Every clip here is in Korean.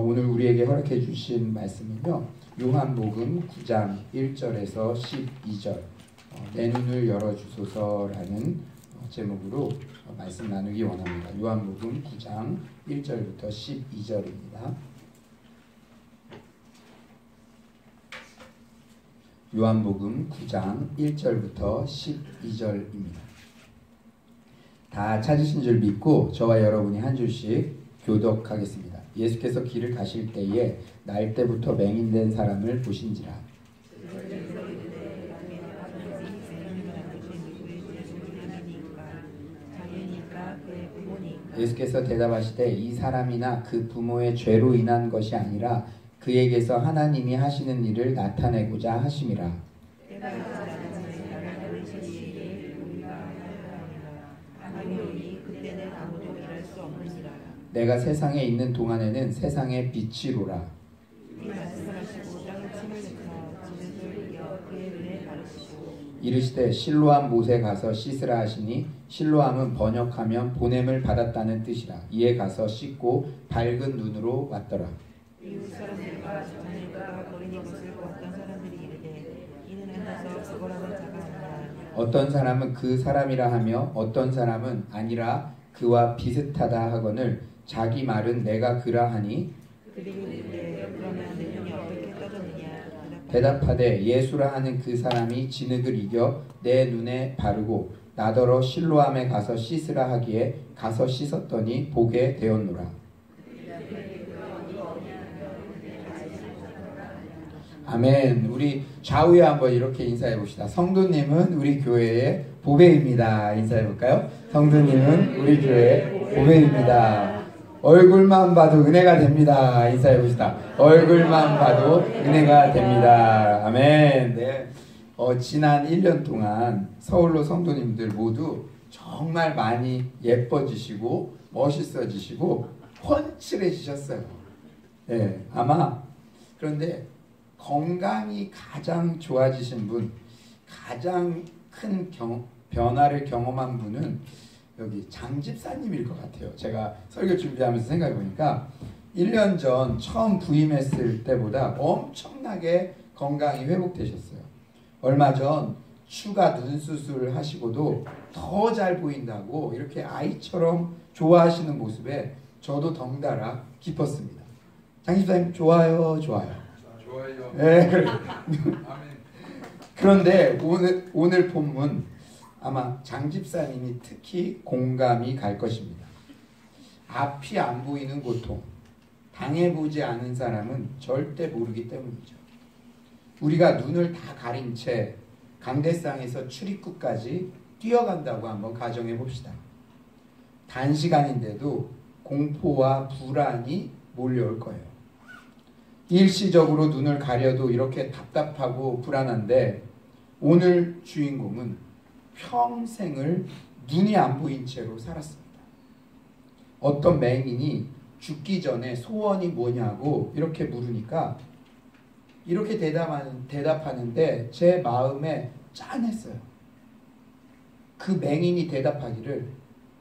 오늘 우리에게 허락해 주신 말씀은요. 요한복음 9장 1절에서 12절 내 눈을 열어주소서라는 제목으로 말씀 나누기 원합니다. 요한복음 9장 1절부터 12절입니다. 요한복음 9장 1절부터 12절입니다. 다 찾으신 줄 믿고 저와 여러분이 한 줄씩 교독하겠습니다. 예수께서 길을 가실 때에 날 때부터 맹인된 사람을 보신지라. 예수께서 대답하시되 이 사람이나 그 부모의 죄로 인한 것이 아니라 그에게서 하나님이 하시는 일을 나타내고자 하심이라. 내가 세상에 있는 동안에는 세상의 빛이로라. 이르시되 실로암 못에 가서 씻으라 하시니 실로암은 번역하면 보냄을 받았다는 뜻이라. 이에 가서 씻고 밝은 눈으로 왔더라. 이웃 사람들과 자녀가 버린 것을 보았던 사람들이 이르되 이는 가서 그거라는 자가 아니라. 어떤 사람은 그 사람이라 하며 어떤 사람은 아니라 그와 비슷하다 하거늘 자기 말은 내가 그라 하니. 그리고 이르되 그러면 내 눈이 어떻게 떠졌느냐. 대답하되 예수라 하는 그 사람이 진흙을 이겨 내 눈에 바르고 나더러 실로암에 가서 씻으라 하기에 가서 씻었더니 보게 되었노라. 아멘. 우리 좌우에 한번 이렇게 인사해 봅시다. 성도님은 우리 교회의 보배입니다. 인사해 볼까요? 성도님은 우리 교회의 보배입니다. 얼굴만 봐도 은혜가 됩니다. 인사해 봅시다. 얼굴만 봐도 은혜가 됩니다. 아멘. 네. 지난 1년 동안 서울로 성도님들 모두 정말 많이 예뻐지시고 멋있어지시고 훤칠해지셨어요. 네. 아마 그런데 건강이 가장 좋아지신 분, 가장 큰 변화를 경험한 분은 여기 장 집사님일 것 같아요. 제가 설교 준비하면서 생각해 보니까 1년 전 처음 부임했을 때보다 엄청나게 건강이 회복되셨어요. 얼마 전 추가 눈수술 하시고도 더 잘 보인다고 이렇게 아이처럼 좋아하시는 모습에 저도 덩달아 기뻤습니다. 장 집사님 좋아요. 좋아요. 네, 그래. 그런데 오늘 본문 아마 장 집사님이 특히 공감이 갈 것입니다. 앞이 안 보이는 고통, 당해보지 않은 사람은 절대 모르기 때문이죠. 우리가 눈을 다 가린 채 강대상에서 출입구까지 뛰어간다고 한번 가정해 봅시다. 단시간인데도 공포와 불안이 몰려올 거예요. 일시적으로 눈을 가려도 이렇게 답답하고 불안한데 오늘 주인공은 평생을 눈이 안 보인 채로 살았습니다. 어떤 맹인이 죽기 전에 소원이 뭐냐고 이렇게 물으니까 이렇게 대답하는데 제 마음에 짠했어요. 그 맹인이 대답하기를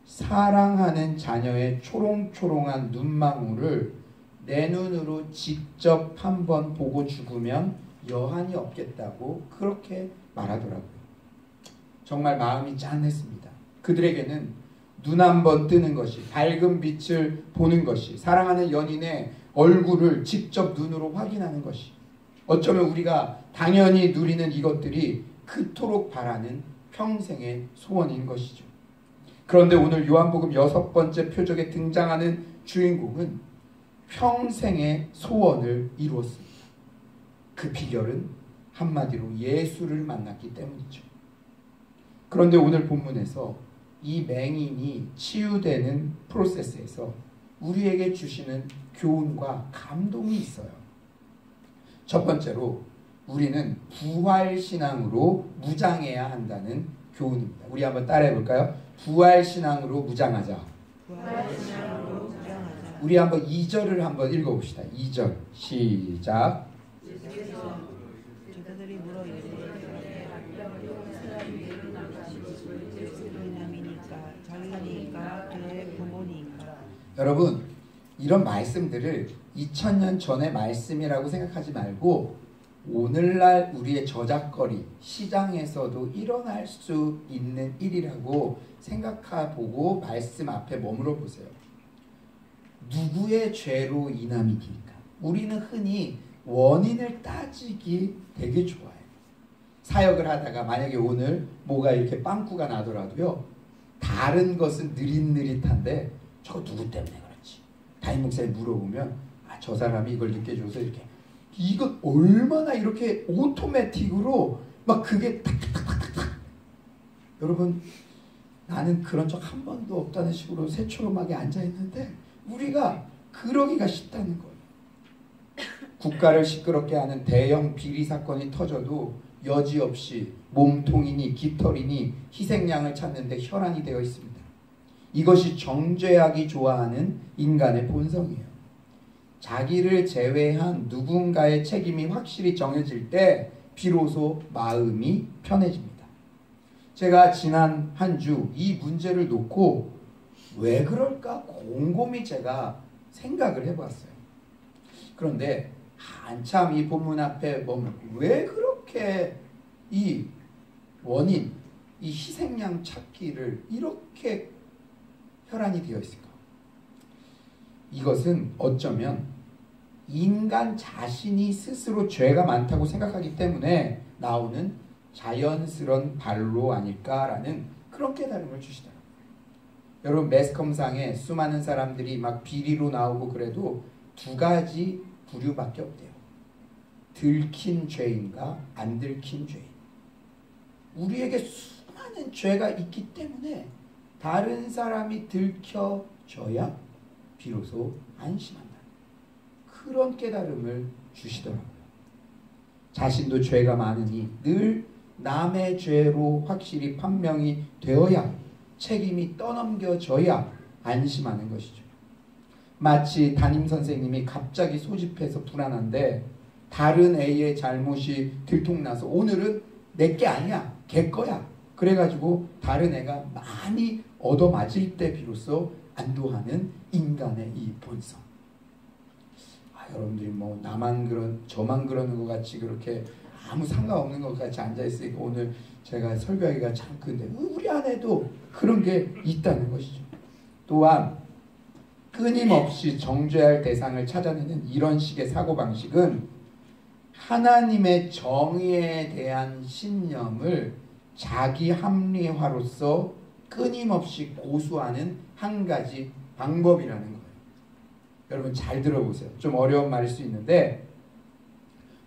사랑하는 자녀의 초롱초롱한 눈망울을 내 눈으로 직접 한번 보고 죽으면 여한이 없겠다고 그렇게 말하더라고요. 정말 마음이 짠했습니다. 그들에게는 눈 한 번 뜨는 것이, 밝은 빛을 보는 것이, 사랑하는 연인의 얼굴을 직접 눈으로 확인하는 것이, 어쩌면 우리가 당연히 누리는 이것들이 그토록 바라는 평생의 소원인 것이죠. 그런데 오늘 요한복음 6번째 표적에 등장하는 주인공은 평생의 소원을 이루었습니다. 그 비결은 한마디로 예수를 만났기 때문이죠. 그런데 오늘 본문에서 이 맹인이 치유되는 프로세스에서 우리에게 주시는 교훈과 감동이 있어요. 첫 번째로 우리는 부활신앙으로 무장해야 한다는 교훈입니다. 우리 한번 따라해 볼까요? 부활신앙으로 무장하자. 부활신앙으로 무장하자. 우리 한번 2절을 한번 읽어봅시다. 2절 시작. 여러분 이런 말씀들을 2000년 전의 말씀이라고 생각하지 말고 오늘날 우리의 저작거리, 시장에서도 일어날 수 있는 일이라고 생각해보고 말씀 앞에 머물러 보세요. 누구의 죄로 인함이니까? 우리는 흔히 원인을 따지기 되게 좋아해요. 사역을 하다가 만약에 오늘 뭐가 이렇게 빵꾸가 나더라도요, 다른 것은 느릿느릿한데 저거 누구 때문에 그렇지? 담임 목사님 물어보면 저 사람이 이걸 느껴줘서 이렇게, 이거 얼마나 이렇게 오토매틱으로 막 그게 탁탁탁탁탁. 여러분, 나는 그런 적 한 번도 없다는 식으로 새초롬하게 앉아있는데 우리가 그러기가 쉽다는 거예요. 국가를 시끄럽게 하는 대형 비리 사건이 터져도 여지없이 몸통이니 깃털이니 희생양을 찾는데 혈안이 되어 있습니다. 이것이 정죄하기 좋아하는 인간의 본성이에요. 자기를 제외한 누군가의 책임이 확실히 정해질 때 비로소 마음이 편해집니다. 제가 지난 한 주 이 문제를 놓고 왜 그럴까 곰곰이 제가 생각을 해봤어요. 그런데 한참 이 본문 앞에 보면 왜 그렇게 이 원인, 이 희생양 찾기를 이렇게 혈안이 되어 있을까? 이것은 어쩌면 인간 자신이 스스로 죄가 많다고 생각하기 때문에 나오는 자연스러운 발로 아닐까라는 그런 깨달음을 주시더라고요. 여러분, 매스컴상에 수많은 사람들이 막 비리로 나오고 그래도 두 가지 부류밖에 없대요. 들킨 죄인과 안 들킨 죄인. 우리에게 수많은 죄가 있기 때문에 다른 사람이 들켜져야 비로소 안심한다. 그런 깨달음을 주시더라고요. 자신도 죄가 많으니 늘 남의 죄로 확실히 판명이 되어야, 책임이 떠넘겨져야 안심하는 것이죠. 마치 담임선생님이 갑자기 소집해서 불안한데 다른 A의 잘못이 들통나서 오늘은 내게 아니야, 걔 거야. 그래가지고 다른 애가 많이 얻어맞을 때 비로소 안도하는 인간의 이 본성. 여러분들이 뭐 나만 저만 그러는 것 같이 그렇게 아무 상관없는 것 같이 앉아있으니까 오늘 제가 설교하기가 참 큰데 우리 안에도 그런 게 있다는 것이죠. 또한 끊임없이 정죄할 대상을 찾아내는 이런 식의 사고방식은 하나님의 정의에 대한 신념을 자기 합리화로서 끊임없이 고수하는 한 가지 방법이라는 거예요. 여러분 잘 들어보세요. 좀 어려운 말일 수 있는데,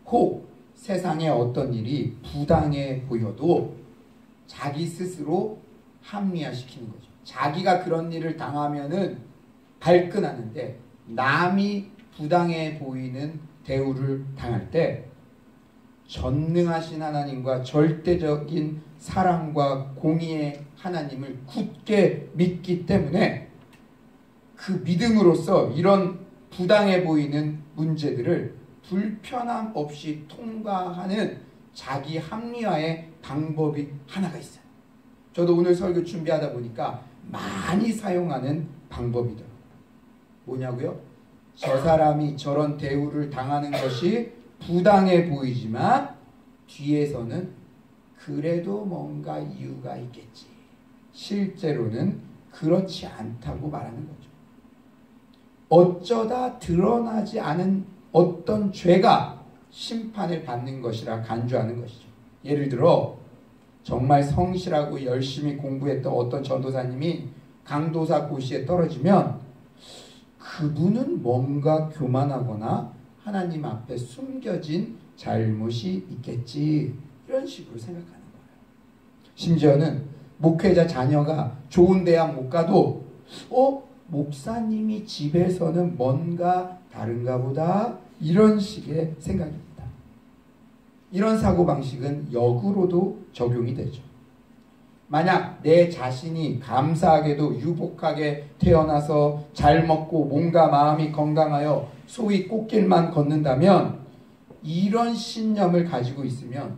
혹 세상에 어떤 일이 부당해 보여도 자기 스스로 합리화시키는 거죠. 자기가 그런 일을 당하면은 발끈하는데 남이 부당해 보이는 대우를 당할 때 전능하신 하나님과 절대적인 사랑과 공의의 하나님을 굳게 믿기 때문에 그 믿음으로써 이런 부당해 보이는 문제들을 불편함 없이 통과하는 자기 합리화의 방법이 하나가 있어요. 저도 오늘 설교 준비하다 보니까 많이 사용하는 방법이더라고요. 뭐냐고요? 저 사람이 저런 대우를 당하는 것이 부당해 보이지만 뒤에서는 그래도 뭔가 이유가 있겠지. 실제로는 그렇지 않다고 말하는 거죠. 어쩌다 드러나지 않은 어떤 죄가 심판을 받는 것이라 간주하는 것이죠. 예를 들어 정말 성실하고 열심히 공부했던 어떤 전도사님이 강도사 고시에 떨어지면 그분은 뭔가 교만하거나 하나님 앞에 숨겨진 잘못이 있겠지, 이런 식으로 생각하는 거예요. 심지어는 목회자 자녀가 좋은 대학 못 가도 목사님이 집에서는 뭔가 다른가 보다, 이런 식의 생각입니다. 이런 사고방식은 역으로도 적용이 되죠. 만약 내 자신이 감사하게도 유복하게 태어나서 잘 먹고 몸과 마음이 건강하여 소위 꽃길만 걷는다면, 이런 신념을 가지고 있으면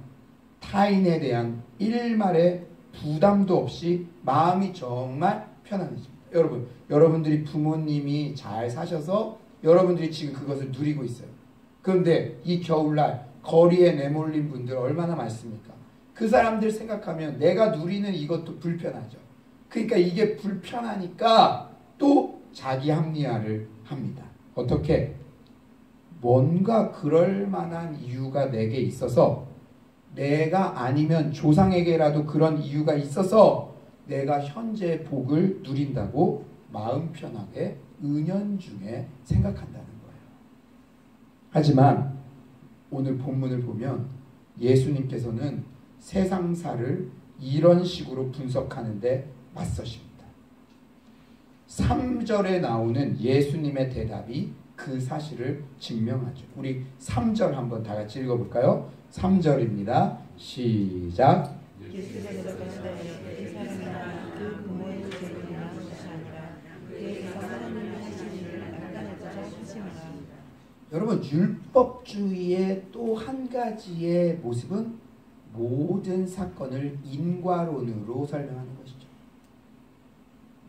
타인에 대한 일말의 부담도 없이 마음이 정말 편안해집니다. 여러분들이 부모님이 잘 사셔서 여러분들이 지금 그것을 누리고 있어요. 그런데 이 겨울날 거리에 내몰린 분들 얼마나 많습니까? 그 사람들 생각하면 내가 누리는 이것도 불편하죠. 그러니까 이게 불편하니까 또 자기 합리화를 합니다. 어떻게? 뭔가 그럴 만한 이유가 내게 있어서, 내가 아니면 조상에게라도 그런 이유가 있어서 내가 현재 복을 누린다고 마음 편하게 은연중에 생각한다는 거예요. 하지만 오늘 본문을 보면 예수님께서는 세상사를 이런 식으로 분석하는데 맞서십니다. 3절에 나오는 예수님의 대답이 그 사실을 증명하죠. 우리 3절 한번 다 같이 읽어볼까요? 3절입니다. 시작. 예수께서 가라사대 이 사람이나 그 부모의 죄를 인하는 것이 아니라 그에게서 하나님의 하신 일을 나타내고자 하심이라. 여러분, 율법주의의 또 한 가지의 모습은 모든 사건을 인과론으로 설명하는 것이죠.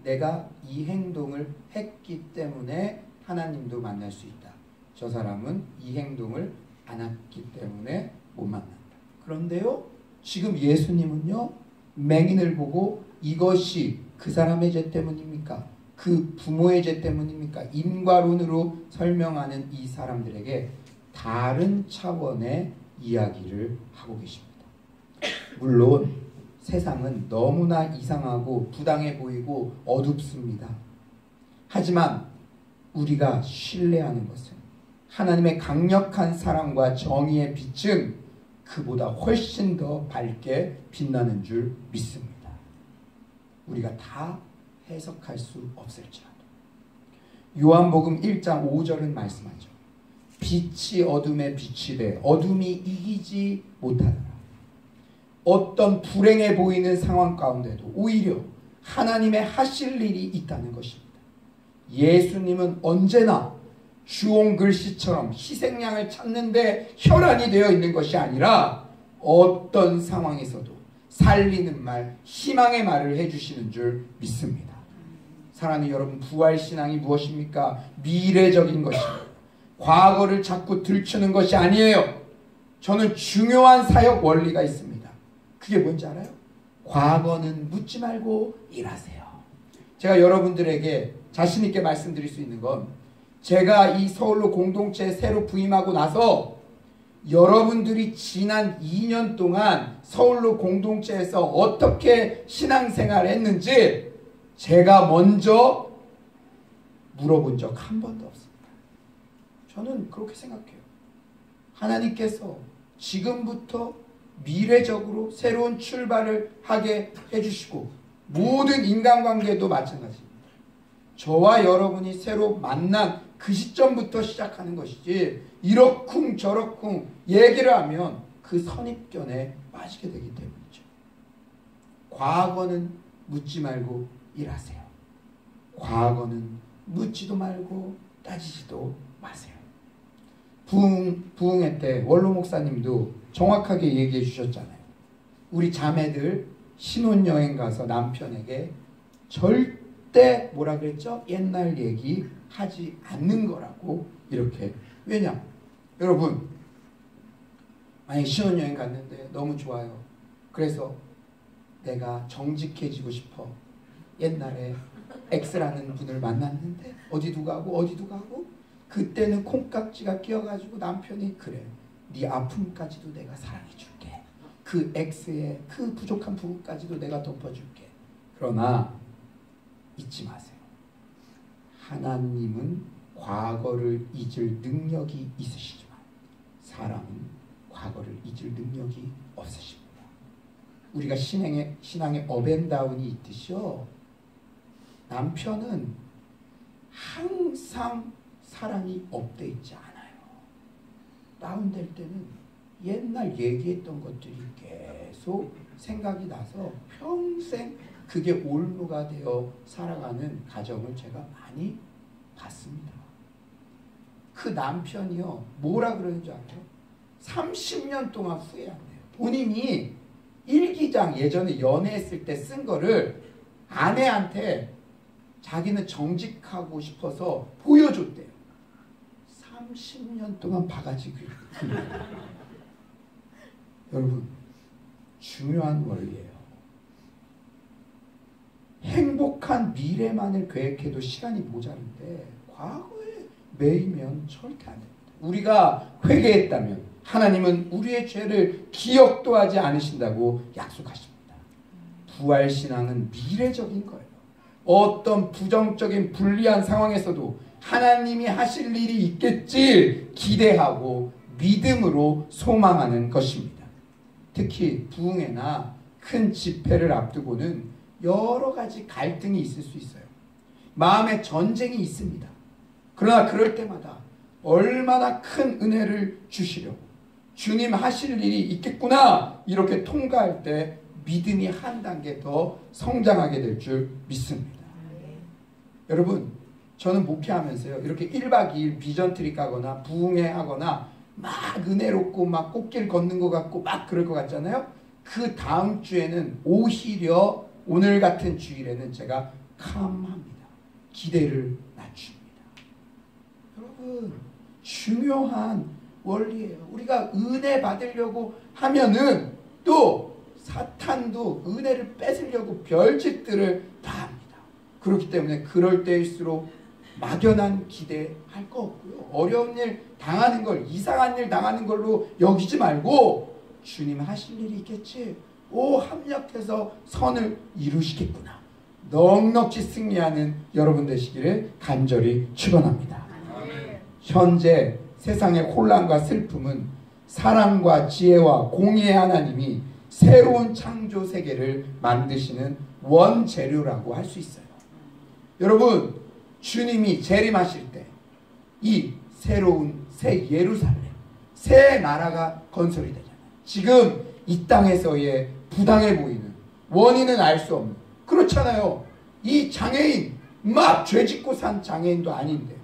내가 이 행동을 했기 때문에 하나님도 만날 수 있다. 저 사람은 이 행동을 안 했기 때문에 못 만난다. 그런데요, 지금 예수님은요, 맹인을 보고 이것이 그 사람의 죄 때문입니까? 그 부모의 죄 때문입니까? 인과론으로 설명하는 이 사람들에게 다른 차원의 이야기를 하고 계십니다. 물론 세상은 너무나 이상하고 부당해 보이고 어둡습니다. 하지만 우리가 신뢰하는 것은 하나님의 강력한 사랑과 정의의 빛은 그보다 훨씬 더 밝게 빛나는 줄 믿습니다. 우리가 다 해석할 수 없을지라도. 요한복음 1장 5절은 말씀하죠. 빛이 어둠에 빛이 돼 어둠이 이기지 못하더라. 어떤 불행해 보이는 상황 가운데도 오히려 하나님의 하실 일이 있다는 것입니다. 예수님은 언제나 주홍 글씨처럼 희생양을 찾는데 혈안이 되어 있는 것이 아니라 어떤 상황에서도 살리는 말, 희망의 말을 해주시는 줄 믿습니다. 사랑하는 여러분, 부활신앙이 무엇입니까? 미래적인 것입니다. 과거를 자꾸 들추는 것이 아니에요. 저는 중요한 사역 원리가 있습니다. 그게 뭔지 알아요? 과거는 묻지 말고 일하세요. 제가 여러분들에게 자신 있게 말씀드릴 수 있는 건, 제가 이 서울로 공동체에 새로 부임하고 나서 여러분들이 지난 2년 동안 서울로 공동체에서 어떻게 신앙생활을 했는지 제가 먼저 물어본 적 한 번도 없습니다. 저는 그렇게 생각해요. 하나님께서 지금부터 미래적으로 새로운 출발을 하게 해주시고, 모든 인간관계도 마찬가지입니다. 저와 여러분이 새로 만난 그 시점부터 시작하는 것이지, 이러쿵 저러쿵 얘기를 하면 그 선입견에 빠지게 되기 때문이죠. 과거는 묻지 말고 일하세요. 과거는 묻지도 말고 따지지도 마세요. 부흥회 때 원로 목사님도 정확하게 얘기해 주셨잖아요. 우리 자매들 신혼여행 가서 남편에게 절대 뭐라 그랬죠? 옛날 얘기 하지 않는 거라고. 이렇게. 왜냐? 여러분, 만약에 신혼여행 갔는데 너무 좋아요. 그래서 내가 정직해지고 싶어. 옛날에 X라는 분을 만났는데 어디도 가고 그때는 콩깍지가 끼어가지고 남편이 그래, 네 아픔까지도 내가 사랑해줄게. 그 X의 그 부족한 부분까지도 내가 덮어줄게. 그러나 잊지 마세요. 하나님은 과거를 잊을 능력이 있으시지만 사람은 과거를 잊을 능력이 없으십니다. 우리가 신앙의 업앤다운이 있듯이요, 남편은 항상 사랑이 업돼 있지 않아요. 다운될 때는 옛날 얘기했던 것들이 계속 생각이 나서 평생 그게 올무가 되어 살아가는 가정을 제가 많이 봤습니다. 그 남편이요, 뭐라 그러는 줄 알아요? 30년 동안 후회한대요. 본인이 일기장 예전에 연애했을 때 쓴 거를 아내한테 자기는 정직하고 싶어서 보여줬대요. 30년 동안 바가지 귀. 여러분, 중요한 원리예요. 행복한 미래만을 계획해도 시간이 모자른데 과거에 매이면 절대 안 됩니다. 우리가 회개했다면 하나님은 우리의 죄를 기억도 하지 않으신다고 약속하십니다. 부활신앙은 미래적인 거예요. 어떤 부정적인 불리한 상황에서도 하나님이 하실 일이 있겠지 기대하고 믿음으로 소망하는 것입니다. 특히 부흥회나 큰 집회를 앞두고는 여러 가지 갈등이 있을 수 있어요. 마음의 전쟁이 있습니다. 그러나 그럴 때마다 얼마나 큰 은혜를 주시려고 주님 하실 일이 있겠구나 이렇게 통과할 때 믿음이 한 단계 더 성장하게 될 줄 믿습니다. 여러분, 저는 목회하면서요, 이렇게 1박 2일 비전 트립 가거나 부흥회 하거나 막 은혜롭고 막 꽃길 걷는 것 같고 막 그럴 것 같잖아요. 그 다음 주에는 오히려 오늘 같은 주일에는 제가 캄합니다. 기대를 낮춥니다. 여러분, 중요한 원리예요. 우리가 은혜 받으려고 하면은 또 사탄도 은혜를 뺏으려고 별짓들을 다 합니다. 그렇기 때문에 그럴 때일수록 막연한 기대할 거 없고요. 어려운 일 당하는 걸, 이상한 일 당하는 걸로 여기지 말고 주님 하실 일이 있겠지. 합력해서 선을 이루시겠구나. 넉넉히 승리하는 여러분 되시기를 간절히 축원합니다. 현재 세상의 혼란과 슬픔은 사랑과 지혜와 공의의 하나님이 새로운 창조 세계를 만드시는 원재료라고 할 수 있어요. 여러분, 주님이 재림하실 때 이 새로운 새 예루살렘, 새 나라가 건설이 되잖아요. 지금 이 땅에서의 부당해 보이는, 원인은 알 수 없는, 그렇잖아요. 이 장애인 막 죄짓고 산 장애인도 아닌데,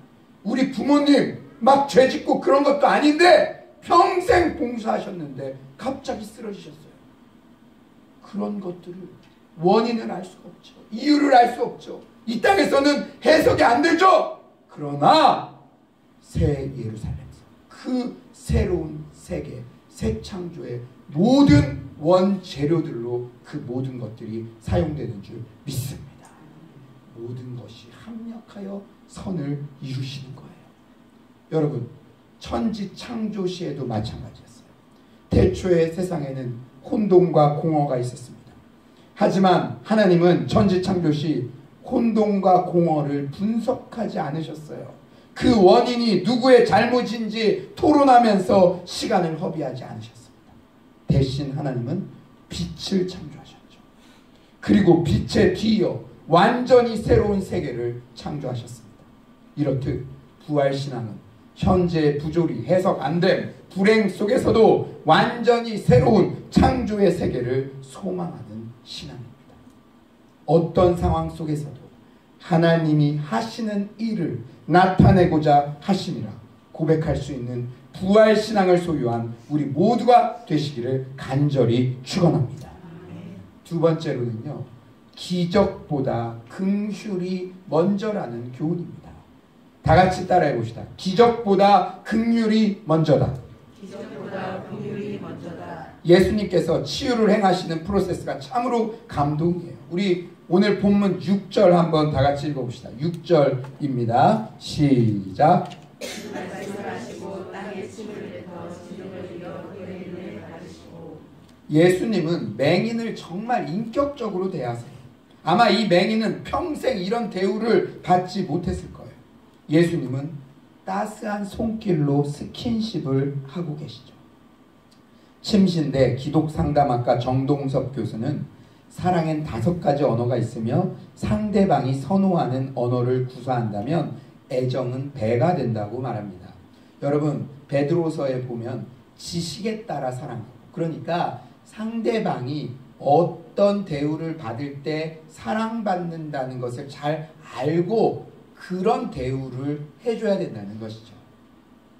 우리 부모님 막 죄짓고 그런 것도 아닌데 평생 봉사하셨는데 갑자기 쓰러지셨어요. 그런 것들을 원인을 알 수가 없죠. 이유를 알 수 없죠. 이 땅에서는 해석이 안 되죠. 그러나 새 예루살렘에서 그 새로운 세계, 새 창조의 모든 원재료들로 그 모든 것들이 사용되는 줄 믿습니다. 모든 것이 합력하여 선을 이루시는 거예요. 여러분, 천지 창조 시에도 마찬가지였어요. 태초의 세상에는 혼돈과 공허가 있었습니다. 하지만 하나님은 천지 창조 시 혼돈과 공허를 분석하지 않으셨어요. 그 원인이 누구의 잘못인지 토론하면서 시간을 허비하지 않으셨습니다. 대신 하나님은 빛을 창조하셨죠. 그리고 빛에 뒤이어 완전히 새로운 세계를 창조하셨습니다. 이렇듯 부활신앙은 현재의 부조리, 해석 안됨, 불행 속에서도 완전히 새로운 창조의 세계를 소망하는 신앙입니다. 어떤 상황 속에서도 하나님이 하시는 일을 나타내고자 하심이라 고백할 수 있는 부활신앙을 소유한 우리 모두가 되시기를 간절히 축원합니다. 두 번째로는요, 기적보다 긍휼이 먼저라는 교훈입니다. 다 같이 따라해 봅시다. 기적보다 긍휼이 먼저다. 기적보다 긍휼이 먼저다. 예수님께서 치유를 행하시는 프로세스가 참으로 감동이에요. 우리 오늘 본문 6절 한번 다 같이 읽어봅시다. 6절입니다. 시작. 말씀하시고 땅에 침을 뱉어 진흙을 이어 의인을 가르시고. 예수님은 맹인을 정말 인격적으로 대하세요. 아마 이 맹인은 평생 이런 대우를 받지 못했을 거예요. 예수님은 따스한 손길로 스킨십을 하고 계시죠. 침신대 기독상담학과 정동섭 교수는 사랑엔 5가지 언어가 있으며 상대방이 선호하는 언어를 구사한다면 애정은 배가 된다고 말합니다. 여러분, 베드로서에 보면 지식에 따라 사랑하고, 그러니까 상대방이 어떤 대우를 받을 때 사랑받는다는 것을 잘 알고 그런 대우를 해줘야 된다는 것이죠.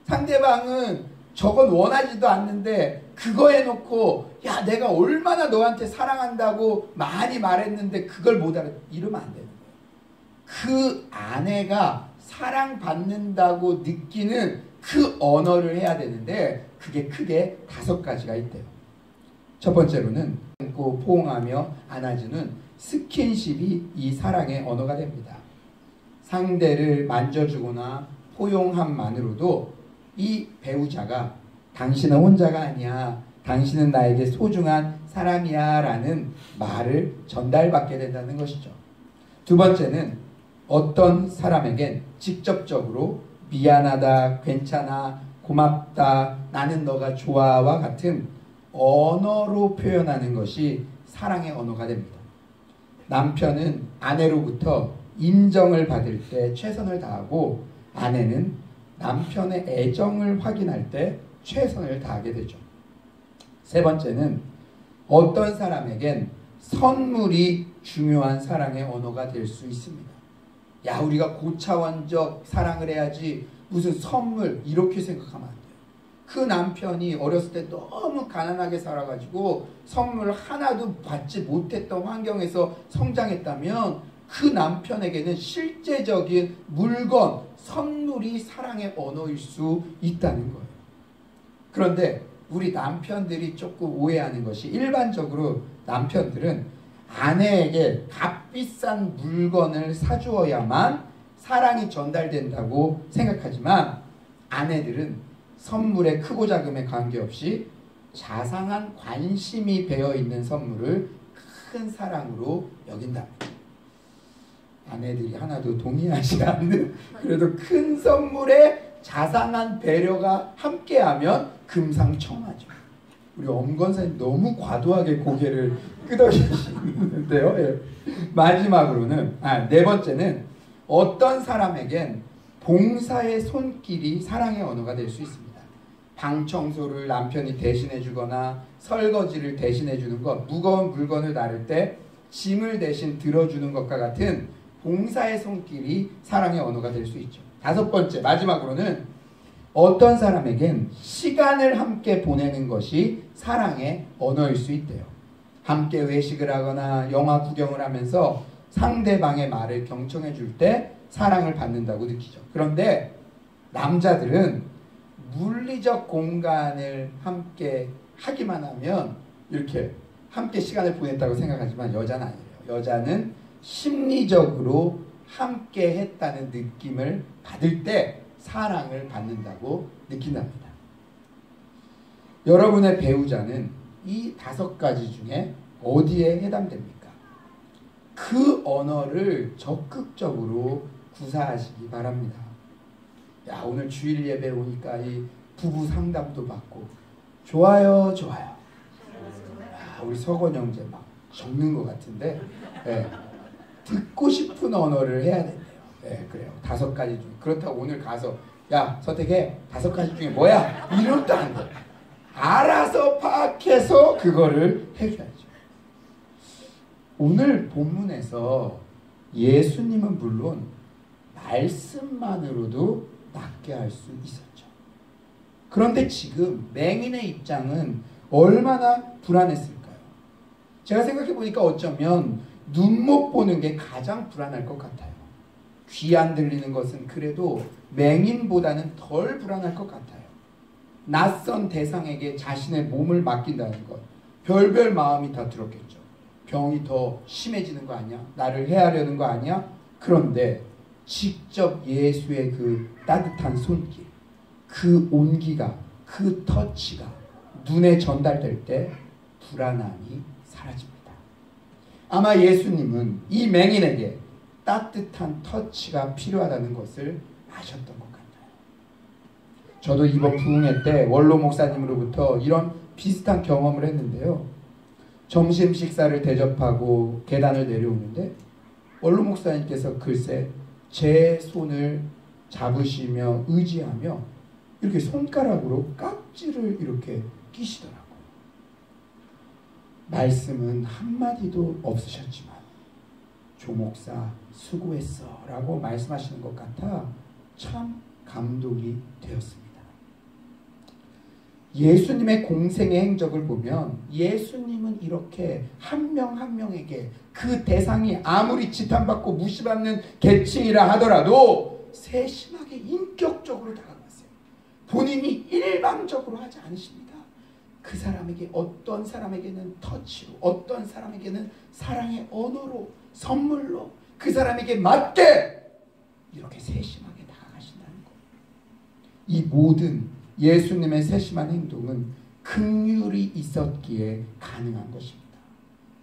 상대방은 저건 원하지도 않는데 그거 해놓고 야, 내가 얼마나 너한테 사랑한다고 많이 말했는데 그걸 못 알아, 이러면 안 되는 거예요. 그 아내가 사랑받는다고 느끼는 그 언어를 해야 되는데 그게 크게 5가지가 있대요. 첫 번째로는 안고 포옹하며 안아주는 스킨십이 이 사랑의 언어가 됩니다. 상대를 만져주거나 포용함만으로도 이 배우자가 당신은 혼자가 아니야, 당신은 나에게 소중한 사람이야 라는 말을 전달받게 된다는 것이죠. 두 번째는 어떤 사람에겐 직접적으로 미안하다, 괜찮아, 고맙다, 나는 너가 좋아와 같은 언어로 표현하는 것이 사랑의 언어가 됩니다. 남편은 아내로부터 인정을 받을 때 최선을 다하고 아내는 남편의 애정을 확인할 때 최선을 다하게 되죠. 세 번째는 어떤 사람에겐 선물이 중요한 사랑의 언어가 될 수 있습니다. 야, 우리가 고차원적 사랑을 해야지 무슨 선물 이렇게 생각하면 안 돼요. 그 남편이 어렸을 때 너무 가난하게 살아가지고 선물 하나도 받지 못했던 환경에서 성장했다면 그 남편에게는 실제적인 물건, 선물이 사랑의 언어일 수 있다는 거예요. 그런데 우리 남편들이 조금 오해하는 것이 일반적으로 남편들은 아내에게 값비싼 물건을 사주어야만 사랑이 전달된다고 생각하지만 아내들은 선물의 크고 작음에 관계없이 자상한 관심이 배어있는 선물을 큰 사랑으로 여긴답니다. 아내들이 하나도 동의하지 않는 그래도 큰 선물에 자상한 배려가 함께하면 금상첨화죠. 우리 엄건사님 너무 과도하게 고개를 끄덕이시는데요. 예. 마지막으로는 네 번째는 어떤 사람에겐 봉사의 손길이 사랑의 언어가 될 수 있습니다. 방 청소를 남편이 대신해 주거나 설거지를 대신해 주는 것, 무거운 물건을 나를 때 짐을 대신 들어주는 것과 같은 봉사의 손길이 사랑의 언어가 될 수 있죠. 5번째, 마지막으로는 어떤 사람에겐 시간을 함께 보내는 것이 사랑의 언어일 수 있대요. 함께 외식을 하거나 영화 구경을 하면서 상대방의 말을 경청해 줄 때 사랑을 받는다고 느끼죠. 그런데 남자들은 물리적 공간을 함께 하기만 하면 이렇게 함께 시간을 보냈다고 생각하지만 여자는 아니에요. 여자는 심리적으로 함께 했다는 느낌을 받을 때 사랑을 받는다고 느낀답니다. 여러분의 배우자는 이 5가지 중에 어디에 해당됩니까? 그 언어를 적극적으로 구사하시기 바랍니다. 야, 오늘 주일 예배 오니까 이 부부 상담도 받고 좋아요, 좋아요. 야, 우리 석원 형제 막 적는 것 같은데 듣고 싶은 언어를 해야 된대요. 그래요. 5가지 중에. 그렇다고 오늘 가서 야, 선택해. 5가지 중에 뭐야? 이것도 안 돼. 알아서 파악해서 그거를 해줘야죠. 오늘 본문에서 예수님은 물론 말씀만으로도 낫게 할 수 있었죠. 그런데 지금 맹인의 입장은 얼마나 불안했을까요? 제가 생각해 보니까 어쩌면 눈 못 보는 게 가장 불안할 것 같아요. 귀 안 들리는 것은 그래도 맹인보다는 덜 불안할 것 같아요. 낯선 대상에게 자신의 몸을 맡긴다는 것, 별별 마음이 다 들었겠죠. 병이 더 심해지는 거 아니야? 나를 해하려는 거 아니야? 그런데 직접 예수의 그 따뜻한 손길, 그 온기가, 그 터치가 눈에 전달될 때 불안함이 사라집니다. 아마 예수님은 이 맹인에게 따뜻한 터치가 필요하다는 것을 아셨던 것 같아요. 저도 이번 부흥회 때 원로 목사님으로부터 이런 비슷한 경험을 했는데요. 점심 식사를 대접하고 계단을 내려오는데 원로 목사님께서 글쎄 제 손을 잡으시며 의지하며 이렇게 손가락으로 깍지를 이렇게 끼시더라고요. 말씀은 한마디도 없으셨지만 조 목사 수고했어 라고 말씀하시는 것 같아 참 감동이 되었습니다. 예수님의 공생의 행적을 보면 예수님은 이렇게 한 명 한 명에게 그 대상이 아무리 지탄받고 무시받는 계층이라 하더라도 세심하게 인격적으로 다가갔어요. 본인이 일방적으로 하지 않으십니다. 그 사람에게 어떤 사람에게는 터치로, 어떤 사람에게는 사랑의 언어로, 선물로 그 사람에게 맞게 이렇게 세심하게 다가가신다는 것. 이 모든 예수님의 세심한 행동은 긍휼이 있었기에 가능한 것입니다.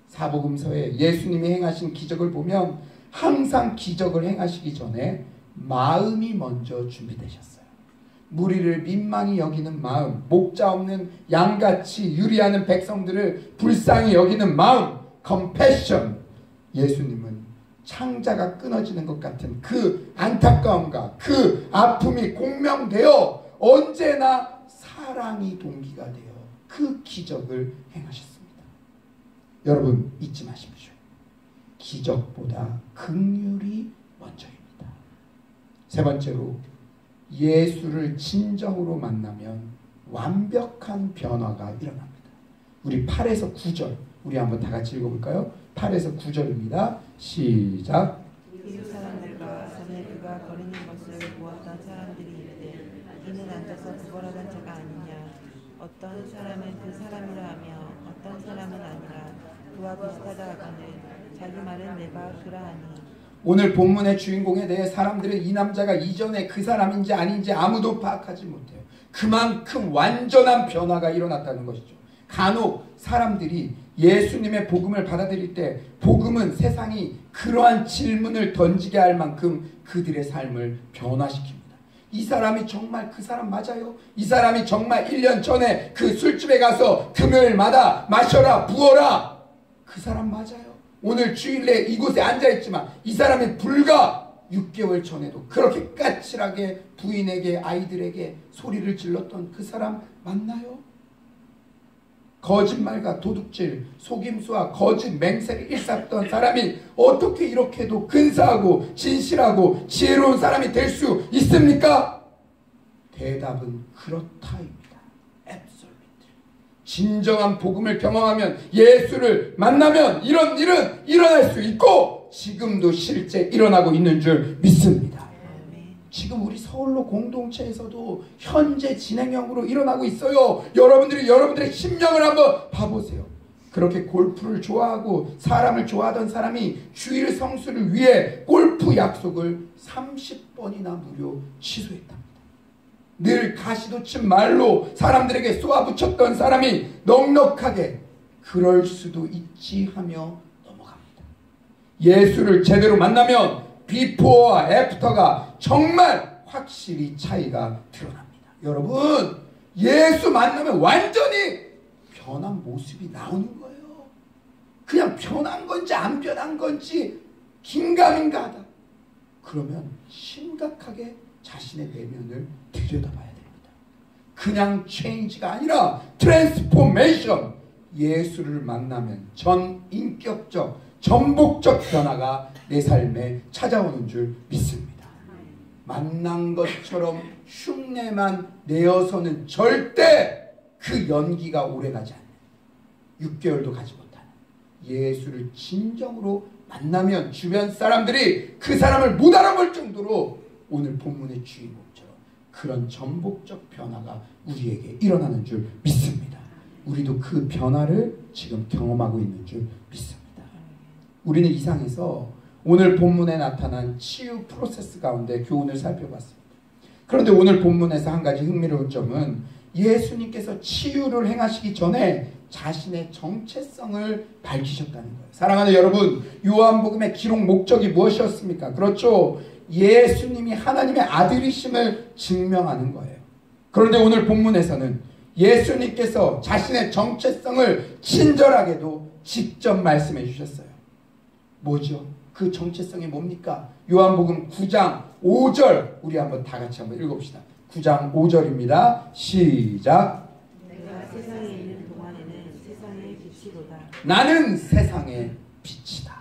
사복음서에 예수님이 행하신 기적을 보면 항상 기적을 행하시기 전에 마음이 먼저 준비되셨어요. 무리를 민망히 여기는 마음, 목자 없는 양같이 유리하는 백성들을 불쌍히 여기는 마음, compassion. 예수님은 창자가 끊어지는 것 같은 그 안타까움과 그 아픔이 공명되어 언제나 사랑이 동기가 되어 그 기적을 행하셨습니다. 여러분 잊지 마십시오. 기적보다 긍휼이 먼저입니다. 세 번째로 예수를 진정으로 만나면 완벽한 변화가 일어납니다. 우리 8에서 9절 우리 한번 다 같이 읽어볼까요? 8에서 9절입니다. 시작. 이웃 사람들과 전에 그가 거리는 것을 보았던 사람들이 이르되 이는 앉아서 구걸하던 자가 아니냐. 어떤 사람은 그 사람이라 하며 어떤 사람은 아니라 그와 비슷하다 하거늘 자기 말은 내가 그라하니. 오늘 본문의 주인공에 대해 사람들은 이 남자가 이전에 그 사람인지 아닌지 아무도 파악하지 못해요. 그만큼 완전한 변화가 일어났다는 것이죠. 간혹 사람들이 예수님의 복음을 받아들일 때 복음은 세상이 그러한 질문을 던지게 할 만큼 그들의 삶을 변화시킵니다. 이 사람이 정말 그 사람 맞아요? 이 사람이 정말 1년 전에 그 술집에 가서 금요일마다 마셔라 부어라 그 사람 맞아요? 오늘 주일에 이곳에 앉아있지만 이 사람이 불과 6개월 전에도 그렇게 까칠하게 부인에게 아이들에게 소리를 질렀던 그 사람 맞나요? 거짓말과 도둑질, 속임수와 거짓 맹세를 일삼던 사람이 어떻게 이렇게도 근사하고 진실하고 지혜로운 사람이 될 수 있습니까? 대답은 그렇다입니다. 진정한 복음을 경험하면 예수를 만나면 이런 일은 일어날 수 있고 지금도 실제 일어나고 있는 줄 믿습니다. 지금 우리 서울로 공동체에서도 현재 진행형으로 일어나고 있어요. 여러분들이 여러분들의 심령을 한번 봐보세요. 그렇게 골프를 좋아하고 사람을 좋아하던 사람이 주일 성수를 위해 골프 약속을 30번이나 무료 취소했답니다. 늘 가시돋친 말로 사람들에게 쏘아붙였던 사람이 넉넉하게 그럴 수도 있지 하며 넘어갑니다. 예수를 제대로 만나면 비포와 애프터가 정말 확실히 차이가 드러납니다. 여러분 예수 만나면 완전히 변한 모습이 나오는 거예요. 그냥 변한 건지 안 변한 건지 긴가민가하다. 그러면 심각하게 자신의 내면을 들여다봐야 됩니다. 그냥 체인지가 아니라 트랜스포메이션. 예수를 만나면 전인격적 전복적 변화가 내 삶에 찾아오는 줄 믿습니다. 만난 것처럼 흉내만 내어서는 절대 그 연기가 오래가지 않는 6개월도 가지 못하는 예수를 진정으로 만나면 주변 사람들이 그 사람을 못 알아볼 정도로 오늘 본문의 주인공처럼 그런 전복적 변화가 우리에게 일어나는 줄 믿습니다. 우리도 그 변화를 지금 경험하고 있는 줄 믿습니다. 우리는 이상에서 오늘 본문에 나타난 치유 프로세스 가운데 교훈을 살펴봤습니다. 그런데 오늘 본문에서 한 가지 흥미로운 점은 예수님께서 치유를 행하시기 전에 자신의 정체성을 밝히셨다는 거예요. 사랑하는 여러분, 요한복음의 기록 목적이 무엇이었습니까? 그렇죠. 예수님이 하나님의 아들이심을 증명하는 거예요. 그런데 오늘 본문에서는 예수님께서 자신의 정체성을 친절하게도 직접 말씀해 주셨어요. 뭐죠? 그 정체성이 뭡니까? 요한복음 9장 5절 우리 한번 다 같이 한번 읽어봅시다. 9장 5절입니다. 시작. 내가 세상에 있는 동안에는 세상의 빛이로다. 나는 세상의 빛이다.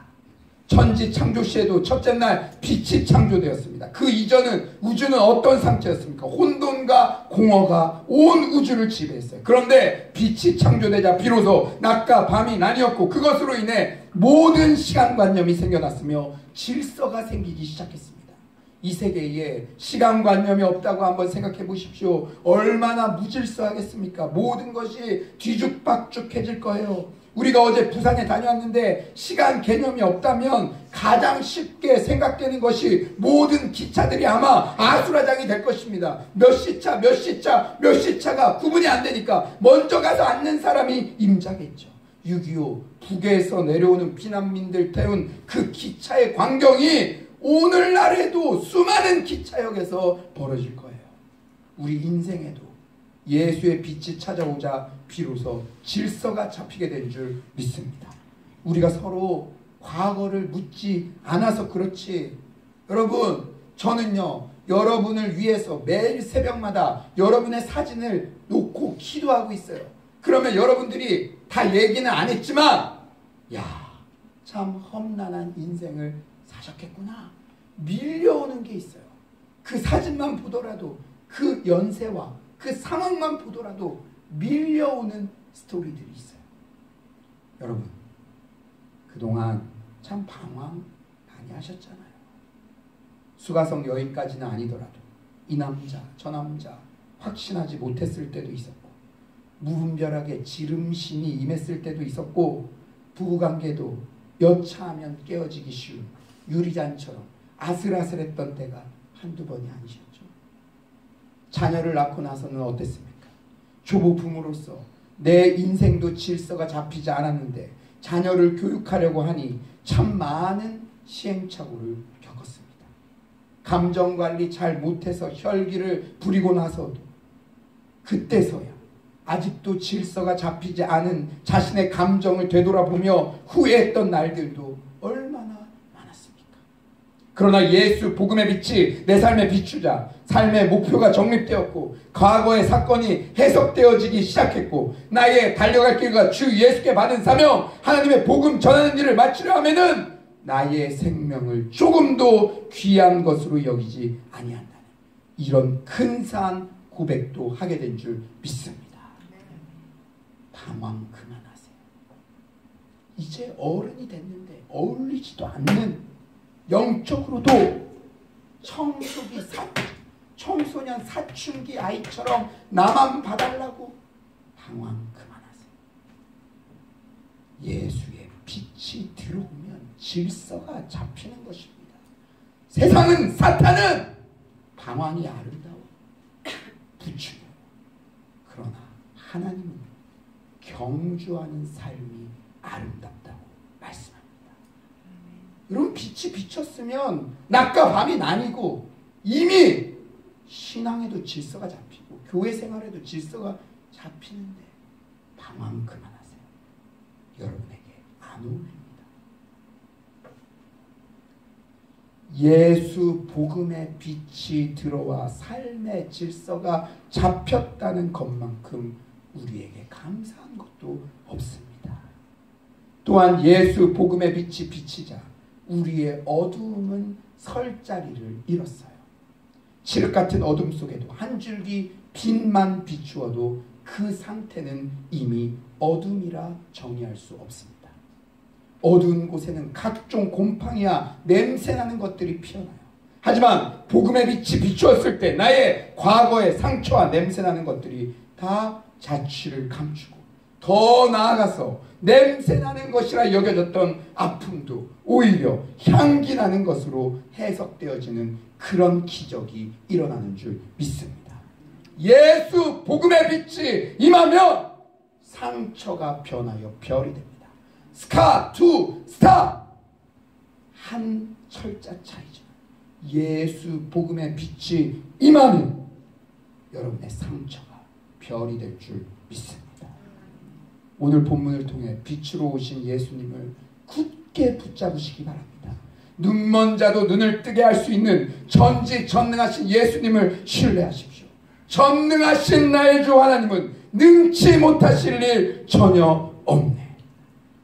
천지 창조 시에도 첫째 날 빛이 창조되었습니다. 그 이전은 우주는 어떤 상태였습니까? 혼돈과 공허가 온 우주를 지배했어요. 그런데 빛이 창조되자 비로소 낮과 밤이 나뉘었고 그것으로 인해 모든 시간관념이 생겨났으며 질서가 생기기 시작했습니다. 이 세계에 시간관념이 없다고 한번 생각해 보십시오. 얼마나 무질서하겠습니까? 모든 것이 뒤죽박죽해질 거예요. 우리가 어제 부산에 다녀왔는데 시간 개념이 없다면 가장 쉽게 생각되는 것이 모든 기차들이 아마 아수라장이 될 것입니다. 몇 시차 몇 시차 몇 시차가 구분이 안 되니까 먼저 가서 앉는 사람이 임자겠죠. 6.25 북에서 내려오는 피난민들 태운 그 기차의 광경이 오늘날에도 수많은 기차역에서 벌어질 거예요. 우리 인생에도 예수의 빛이 찾아오자 비로소 질서가 잡히게 된 줄 믿습니다. 우리가 서로 과거를 묻지 않아서 그렇지. 여러분, 저는요 여러분을 위해서 매일 새벽마다 여러분의 사진을 놓고 기도하고 있어요. 그러면 여러분들이 다 얘기는 안 했지만 야, 참 험난한 인생을 사셨겠구나. 밀려오는 게 있어요. 그 사진만 보더라도 그 연세와 그 상황만 보더라도 밀려오는 스토리들이 있어요. 여러분, 그동안 참 방황 많이 하셨잖아요. 수가성 여인까지는 아니더라도 이 남자 저 남자 확신하지 못했을 때도 있었고 무분별하게 지름신이 임했을 때도 있었고 부부관계도 여차하면 깨어지기 쉬운 유리잔처럼 아슬아슬했던 때가 한두 번이 아니셨죠. 자녀를 낳고 나서는 어땠습니까? 조부부모로서 내 인생도 질서가 잡히지 않았는데 자녀를 교육하려고 하니 참 많은 시행착오를 겪었습니다. 감정관리 잘 못해서 혈기를 부리고 나서도 그때서야 아직도 질서가 잡히지 않은 자신의 감정을 되돌아보며 후회했던 날들도 얼마나 많았습니까? 그러나 예수 복음의 빛이 내 삶에 비추자 삶의 목표가 정립되었고 과거의 사건이 해석되어지기 시작했고 나의 달려갈 길과 주 예수께 받은 사명 하나님의 복음 전하는 일을 마치려 하면은 나의 생명을 조금도 귀한 것으로 여기지 아니한다는 이런 근사한 고백도 하게 된 줄 믿습니다. 방황 그만하세요. 이제 어른이 됐는데 어울리지도 않는 영적으로도 청소년 사춘기 아이처럼 나만 봐달라고 방황 그만하세요. 예수의 빛이 들어오면 질서가 잡히는 것입니다. 세상은 사탄은 방황이 아름다워 부추겨. 그러나 하나님은 경주하는 삶이 아름답다고 말씀합니다. 여러분, 빛이 비쳤으면 낮과 밤이 나뉘고 이미 신앙에도 질서가 잡히고 교회 생활에도 질서가 잡히는데 방황 그만하세요. 여러분에게 안 어울립니다. 예수 복음의 빛이 들어와 삶의 질서가 잡혔다는 것만큼 우리에게 감사한 것도 없습니다. 또한 예수 복음의 빛이 비치자 우리의 어두움은 설 자리를 잃었어요. 칠흑 같은 어둠 속에도 한 줄기 빛만 비추어도 그 상태는 이미 어둠이라 정의할 수 없습니다. 어두운 곳에는 각종 곰팡이와 냄새나는 것들이 피어나요. 하지만 복음의 빛이 비추었을 때 나의 과거의 상처와 냄새나는 것들이 다 자취를 감추고 더 나아가서 냄새나는 것이라 여겨졌던 아픔도 오히려 향기나는 것으로 해석되어지는 그런 기적이 일어나는 줄 믿습니다. 예수 복음의 빛이 임하면 상처가 변하여 별이 됩니다. 스카 투 스타 한 철자 차이죠. 예수 복음의 빛이 임하면 여러분의 상처가 별이 될 줄 믿습니다. 오늘 본문을 통해 빛으로 오신 예수님을 굳게 붙잡으시기 바랍니다. 눈먼 자도 눈을 뜨게 할 수 있는 전지전능하신 예수님을 신뢰하십시오. 전능하신 나의 주 하나님은 능치 못하실 일 전혀 없네.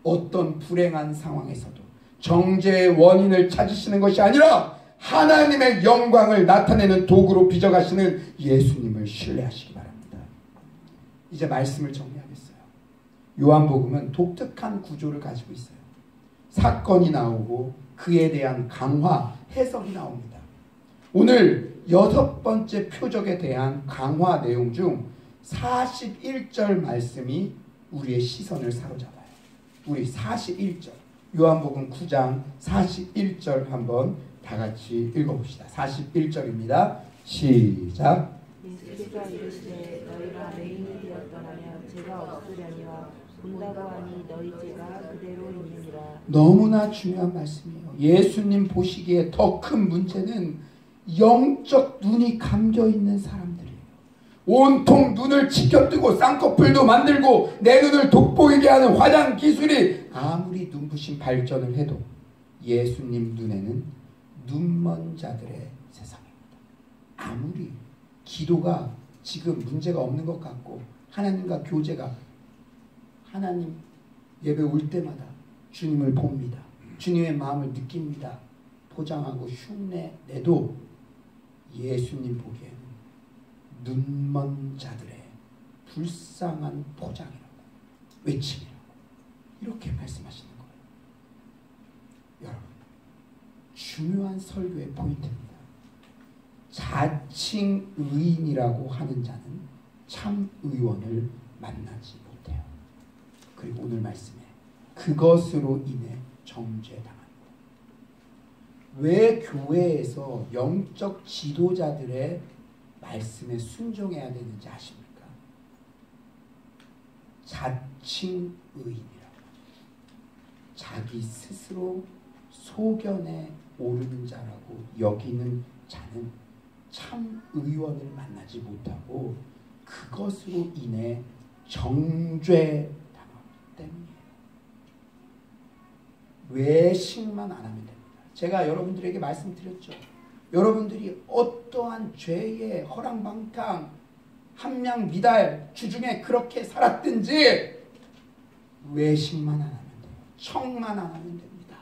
어떤 불행한 상황에서도 정죄의 원인을 찾으시는 것이 아니라 하나님의 영광을 나타내는 도구로 빚어가시는 예수님을 신뢰하시기 바랍니다. 이제 말씀을 정리하겠어요. 요한복음은 독특한 구조를 가지고 있어요. 사건이 나오고 그에 대한 강화, 해석이 나옵니다. 오늘 6번째 표적에 대한 강화 내용 중 41절 말씀이 우리의 시선을 사로잡아요. 우리 41절, 요한복음 9장 41절 한번 다 같이 읽어봅시다. 41절입니다. 시작. 예수께서 이르시되 너희가 내 인이 되었더라면 죄가 없으려니와 본다고 하니 너희 죄가 그대로 있느니라. 너무나 중요한 말씀이에요. 예수님 보시기에 더 큰 문제는 영적 눈이 감겨있는 사람들이에요. 온통 눈을 치켜뜨고 쌍꺼풀도 만들고 내 눈을 돋보이게 하는 화장 기술이 아무리 눈부신 발전을 해도 예수님 눈에는 눈먼 자들의 세상입니다. 아무리 기도가 지금 문제가 없는 것 같고 하나님과 교제가 하나님 예배 올 때마다 주님을 봅니다. 주님의 마음을 느낍니다. 포장하고 흉내 내도 예수님 보기에는 눈먼 자들의 불쌍한 포장이라고 외침이라고 이렇게 말씀하시는 거예요. 여러분, 중요한 설교의 포인트입니다. 자칭 의인이라고 하는 자는 참 의원을 만나지 못해요. 그리고 오늘 말씀에 그것으로 인해 정죄당합니다. 왜 교회에서 영적 지도자들의 말씀에 순종해야 되는지 아십니까? 자칭 의인이라고 자기 스스로 소견에 오르는 자라고 여기는 자는 참 의원을 만나지 못하고 그것으로 인해 정죄당하기 때문이에요. 외식만 안 하면 됩니다. 제가 여러분들에게 말씀드렸죠. 여러분들이 어떠한 죄의 허랑방탕 함량미달 주중에 그렇게 살았든지 외식만 안 하면 돼요. 청만 안 하면 됩니다.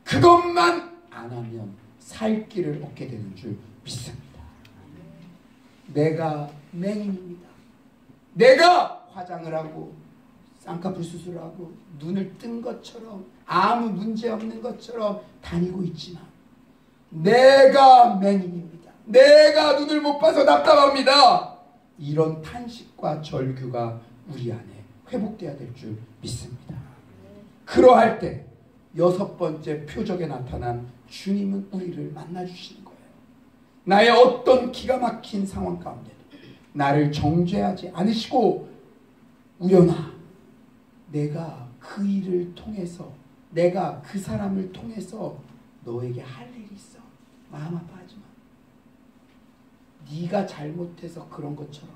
그것만 안 하면 살 길을 얻게 되는 줄 믿습니다. 내가 맹인입니다. 내가 화장을 하고 쌍꺼풀 수술하고 눈을 뜬 것처럼 아무 문제 없는 것처럼 다니고 있지만 내가 맹인입니다. 내가 눈을 못 봐서 답답합니다. 이런 탄식과 절규가 우리 안에 회복돼야 될 줄 믿습니다. 그러할 때 6번째 표적에 나타난 주님은 우리를 만나주시는 거예요. 나의 어떤 기가 막힌 상황 가운데도 나를 정죄하지 않으시고 우려나 내가 그 일을 통해서 내가 그 사람을 통해서 너에게 할 일이 있어. 마음 아파하지 마. 네가 잘못해서 그런 것처럼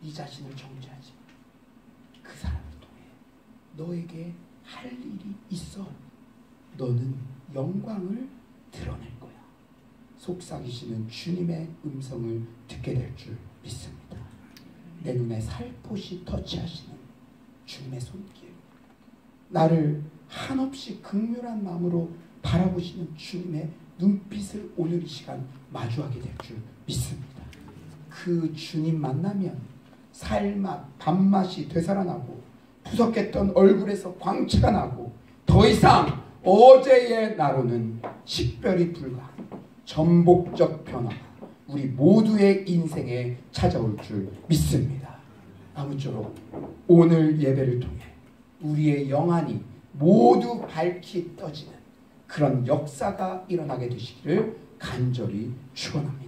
네 자신을 정죄하지 마. 그 사람을 통해 너에게 할 일이 있어. 너는 영광을 드러낼 거야. 속삭이시는 주님의 음성을 듣게 될 줄 믿습니다. 내 눈에 살포시 터치하시는 주님의 손길, 나를 한없이 극률한 마음으로 바라보시는 주님의 눈빛을 오늘 이 시간 마주하게 될 줄 믿습니다. 그 주님 만나면 살맛, 밥맛이 되살아나고 푸석했던 얼굴에서 광채가 나고 더 이상 어제의 나로는 식별이 불가한 전복적 변화가 우리 모두의 인생에 찾아올 줄 믿습니다. 아무쪼록 오늘 예배를 통해 우리의 영안이 모두 밝히 떠지는 그런 역사가 일어나게 되시기를 간절히 축원합니다.